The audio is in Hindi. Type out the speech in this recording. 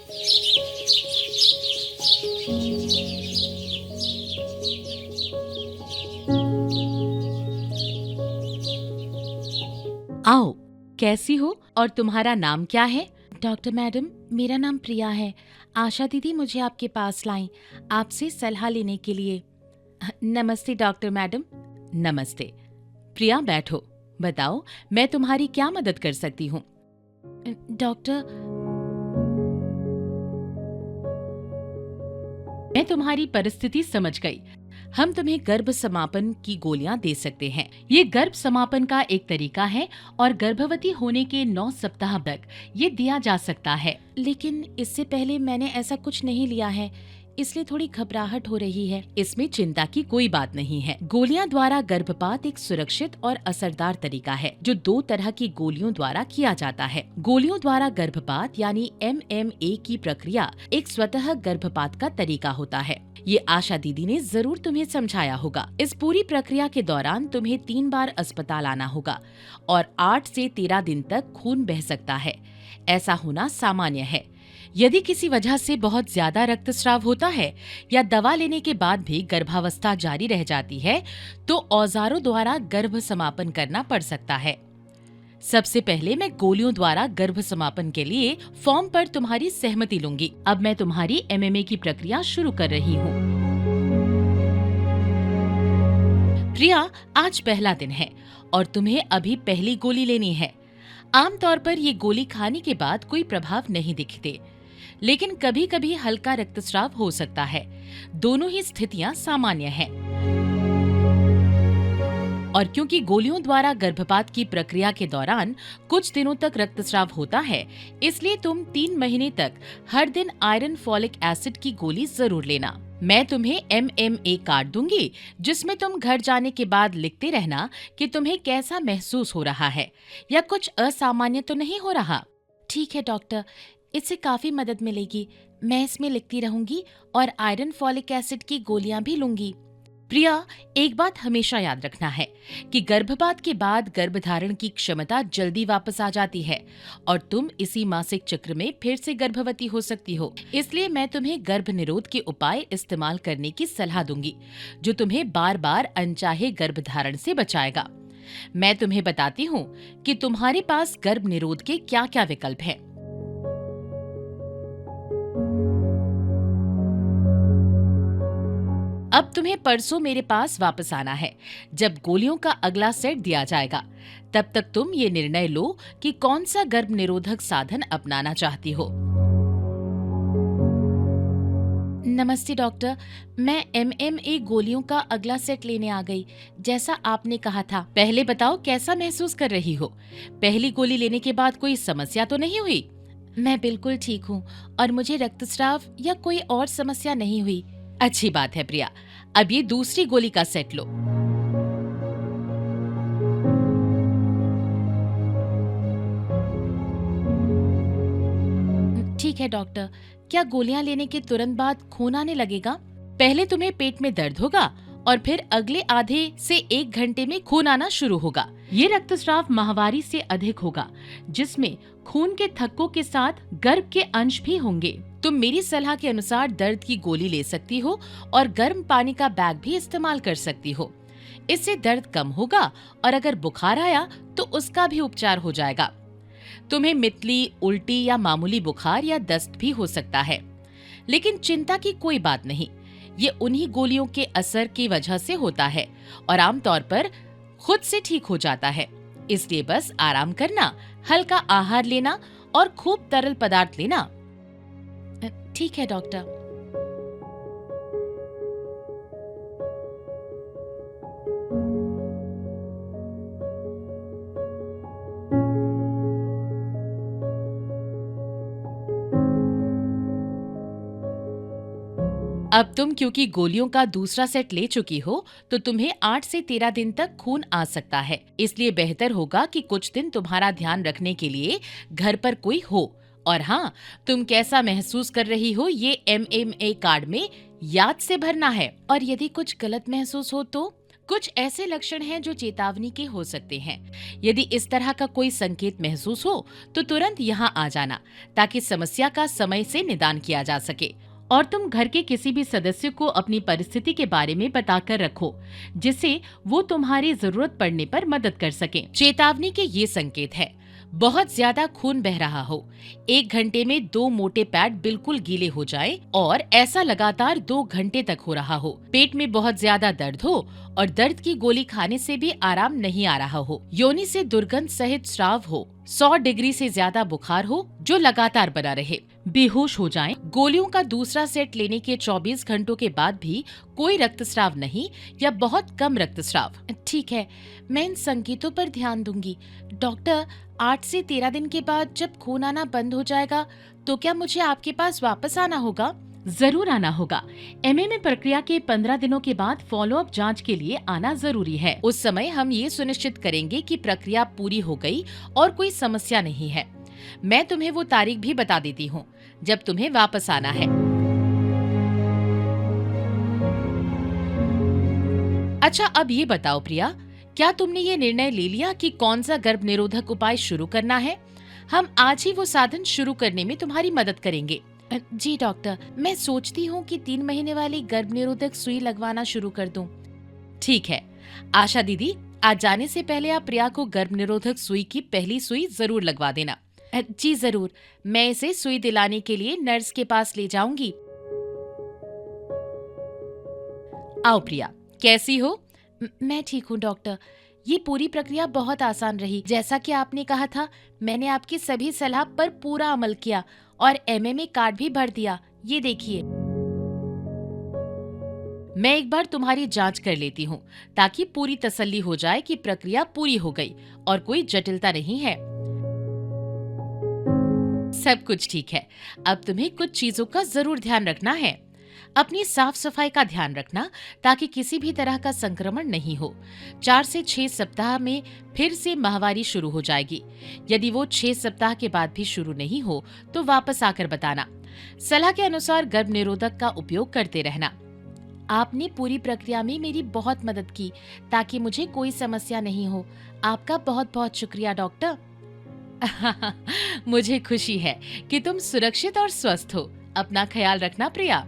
आओ, कैसी हो और तुम्हारा नाम क्या है? डॉक्टर मैडम, मेरा नाम प्रिया है। आशा दीदी मुझे आपके पास लाईं, आपसे सलाह लेने के लिए। नमस्ते डॉक्टर मैडम। नमस्ते। प्रिया बैठो, बताओ मैं तुम्हारी क्या मदद कर सकती हूँ? डॉक्टर, मैं तुम्हारी परिस्थिति समझ गई। हम तुम्हें गर्भ समापन की गोलियां दे सकते हैं। ये गर्भ समापन का एक तरीका है और गर्भवती होने के 9 सप्ताह तक ये दिया जा सकता है। लेकिन इससे पहले मैंने ऐसा कुछ नहीं लिया है, इसलिए थोड़ी घबराहट हो रही है। इसमें चिंता की कोई बात नहीं है। गोलियां द्वारा गर्भपात एक सुरक्षित और असरदार तरीका है जो 2 तरह की गोलियों द्वारा किया जाता है। गोलियों द्वारा गर्भपात यानी MMA की प्रक्रिया एक स्वतः गर्भपात का तरीका होता है। ये आशा दीदी ने जरूर तुम्हें समझाया होगा। इस पूरी प्रक्रिया के दौरान तुम्हें 3 बार अस्पताल आना होगा और 8 से 13 दिन तक खून बह सकता है। ऐसा होना सामान्य है। यदि किसी वजह से बहुत ज्यादा रक्तस्राव होता है या दवा लेने के बाद भी गर्भावस्था जारी रह जाती है तो औजारों द्वारा गर्भ समापन करना पड़ सकता है। सबसे पहले मैं गोलियों द्वारा गर्भ समापन के लिए फॉर्म पर तुम्हारी सहमति लूंगी। अब मैं तुम्हारी MMA की प्रक्रिया शुरू कर रही हूँ। प्रिया, आज पहला दिन है और तुम्हें अभी पहली गोली लेनी है। आमतौर पर ये गोली खाने के बाद कोई प्रभाव नहीं दिखते, लेकिन कभी कभी हल्का रक्तस्राव हो सकता है। दोनों ही स्थितियां सामान्य हैं। और क्योंकि गोलियों द्वारा गर्भपात की प्रक्रिया के दौरान कुछ दिनों तक रक्तस्राव होता है, इसलिए तुम 3 महीने तक हर दिन आयरन फॉलिक एसिड की गोली जरूर लेना। मैं तुम्हें MMA कार्ड दूंगी जिसमें तुम घर जाने के बाद लिखते रहना कि तुम्हें कैसा महसूस हो रहा है या कुछ असामान्य तो नहीं हो रहा। ठीक है डॉक्टर, इससे काफी मदद मिलेगी। मैं इसमें लिखती रहूंगी और आयरन फॉलिक एसिड की गोलियां भी लूंगी। प्रिया, एक बात हमेशा याद रखना है कि गर्भपात के बाद गर्भधारण की क्षमता जल्दी वापस आ जाती है और तुम इसी मासिक चक्र में फिर से गर्भवती हो सकती हो। इसलिए मैं तुम्हें गर्भ निरोध के उपाय इस्तेमाल करने की सलाह दूंगी जो तुम्हें बार बार अनचाहे गर्भधारण से बचाएगा। मैं तुम्हें बताती हूँ कि तुम्हारे पास गर्भ निरोध के क्या क्या विकल्प हैं। अब तुम्हें परसों मेरे पास वापस आना है जब गोलियों का अगला सेट दिया जाएगा। तब तक तुम ये निर्णय लो कि कौन सा गर्भ निरोधक साधन अपनाना चाहती हो। नमस्ते डॉक्टर, मैं MMA गोलियों का अगला सेट लेने आ गई जैसा आपने कहा था। पहले बताओ कैसा महसूस कर रही हो? पहली गोली लेने के बाद कोई समस्या तो नहीं हुई? मैं बिल्कुल ठीक हूँ और मुझे रक्तस्राव या कोई और समस्या नहीं हुई। अच्छी बात है प्रिया, अब ये दूसरी गोली का सेट लो। ठीक है डॉक्टर, क्या गोलियां लेने के तुरंत बाद खून आने लगेगा? पहले तुम्हें पेट में दर्द होगा और फिर अगले आधे से 1 घंटे में खून आना शुरू होगा। ये रक्तस्राव माहवारी से अधिक होगा जिसमें खून के थक्कों के साथ गर्भ के अंश भी होंगे। तुम मेरी सलाह के अनुसार दर्द की गोली ले सकती हो और गर्म पानी का बैग भी इस्तेमाल कर सकती हो। इससे दर्द कम होगा और अगर बुखार आया तो उसका भी उपचार हो जाएगा। तुम्हें मितली, उल्टी या मामूली बुखार या दस्त भी हो सकता है, लेकिन चिंता की कोई बात नहीं। ये उन्हीं गोलियों के असर की वजह से होता है और आमतौर पर खुद से ठीक हो जाता है। इसलिए बस आराम करना, हल्का आहार लेना और खूब तरल पदार्थ लेना। ठीक है डॉक्टर। अब तुम क्योंकि गोलियों का दूसरा सेट ले चुकी हो तो तुम्हें 8 से 13 दिन तक खून आ सकता है। इसलिए बेहतर होगा कि कुछ दिन तुम्हारा ध्यान रखने के लिए घर पर कोई हो। और हाँ, तुम कैसा महसूस कर रही हो ये MMA कार्ड में याद से भरना है। और यदि कुछ गलत महसूस हो तो कुछ ऐसे लक्षण हैं जो चेतावनी के हो सकते हैं। यदि इस तरह का कोई संकेत महसूस हो तो तुरंत यहाँ आ जाना, ताकि समस्या का समय से निदान किया जा सके। और तुम घर के किसी भी सदस्य को अपनी परिस्थिति के बारे में बताकर रखो, जिससे वो तुम्हारी जरूरत पड़ने पर मदद कर सके। चेतावनी के ये संकेत है: बहुत ज्यादा खून बह रहा हो, 1 घंटे में 2 मोटे पैड बिल्कुल गीले हो जाए और ऐसा लगातार 2 घंटे तक हो रहा हो, पेट में बहुत ज्यादा दर्द हो और दर्द की गोली खाने से भी आराम नहीं आ रहा हो, योनि से दुर्गंध सहित स्राव हो, 100 डिग्री से ज्यादा बुखार हो जो लगातार बना रहे, बेहोश हो जाएं, गोलियों का दूसरा सेट लेने के 24 घंटों के बाद भी कोई रक्तस्राव नहीं या बहुत कम रक्तस्राव। ठीक है, मैं इन संकेतों पर ध्यान दूंगी। डॉक्टर, 8 से 13 दिन के बाद जब खून आना बंद हो जाएगा तो क्या मुझे आपके पास वापस आना होगा? जरूर आना होगा। एमएमए प्रक्रिया के 15 दिनों के बाद फॉलोअप जांच के लिए आना जरूरी है। उस समय हम ये सुनिश्चित करेंगे कि प्रक्रिया पूरी हो गई और कोई समस्या नहीं है। मैं तुम्हें वो तारीख भी बता देती हूँ जब तुम्हें वापस आना है। अच्छा, अब ये बताओ प्रिया, क्या तुमने ये निर्णय ले लिया कि कौन सा गर्भ निरोधक उपाय शुरू करना है? हम आज ही वो साधन शुरू करने में तुम्हारी मदद करेंगे। जी डॉक्टर, मैं सोचती हूँ कि 3 महीने वाली गर्भ निरोधक सुई लगवाना शुरू कर दूं। ठीक है आशा दीदी, आज जाने से पहले आप प्रिया को गर्भ निरोधक सुई की पहली सुई जरूर लगवा देना। जी जरूर, मैं इसे सुई दिलाने के लिए नर्स के पास ले जाऊंगी। आओ प्रिया, कैसी हो? मैं ठीक हूँ डॉक्टर। ये पूरी प्रक्रिया बहुत आसान रही। जैसा कि आपने कहा था, मैंने आपकी सभी सलाह पर पूरा अमल किया और एमएमए कार्ड भी भर दिया। ये देखिए। मैं एक बार तुम्हारी जांच कर लेती हूँ ताकि पूरी तसल्ली हो जाए कि प्रक्रिया पूरी हो गई और कोई जटिलता नहीं है। सब कुछ ठीक है। अब तुम्हें कुछ चीजों का जरूर ध्यान रखना है। अपनी साफ सफाई का ध्यान रखना ताकि किसी भी तरह का संक्रमण नहीं हो। 4 से 6 सप्ताह में फिर से माहवारी शुरू हो जाएगी। यदि वो 6 सप्ताह के बाद भी शुरू नहीं हो तो वापस आकर बताना। सलाह के अनुसार गर्भ निरोधक का उपयोग करते रहना। आपने पूरी प्रक्रिया में मेरी बहुत मदद की ताकि मुझे कोई समस्या नहीं हो। आपका बहुत बहुत शुक्रिया डॉक्टर। मुझे खुशी है कि तुम सुरक्षित और स्वस्थ हो। अपना ख्याल रखना प्रिया।